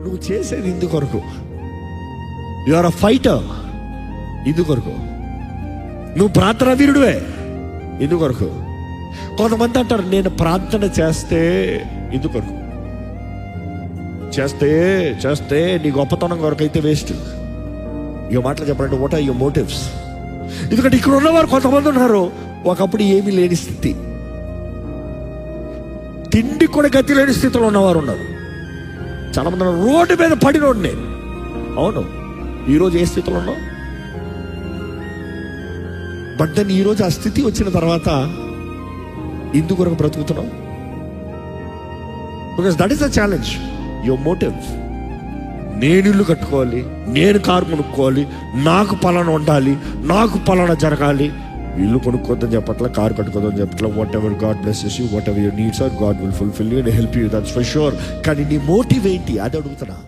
నువ్వు చేసేది ఇందుకొరకు. యు ఆర్ అ ఫైటర్ ఇందుకొరకు. నువ్వు ప్రార్థనా వీరుడువే ఇందుకొరకు. కొంతమంది అంటారు నేను ప్రార్థన చేస్తే ఇందుకొరకు, చేస్తే నీ గొప్పతనం కొరకు అయితే వేస్ట్. ఇక మాటలు చెప్పాలంటే వాట్ ఆర్ యువర్ మోటివ్స్? ఎందుకంటే ఇక్కడ ఉన్నవారు కొంతమంది ఉన్నారు, ఒకప్పుడు ఏమీ లేని స్థితి, తిండి కూడా గతి లేని స్థితిలో ఉన్నవారు ఉన్నారు. చాలా మంది రోడ్డు మీద పడినోడు నేను. అవును, ఈరోజు ఏ స్థితిలో ఉన్నావు? బట్ దాన్ని ఈరోజు ఆ స్థితి వచ్చిన తర్వాత ఇందుకొరకు బ్రతుకుతున్నావు. Because that is the challenge. Your motive. నేను ఇల్లు కట్టుకోవాలి, నేను కారు కొనుక్కోవాలి, నాకు పలానా ఉండాలి, నాకు పలానా జరగాలి. ఇల్లు కొనుక్కోద్దని చెప్పట్లా, కారు కట్టుకోద్దని చెప్పట్లా. Whatever God blesses you, whatever your needs are, God will fulfil you and help you, that's for sure. కానీ నీ మోటివ్ ఏంటి అది అడుగుతున్నా.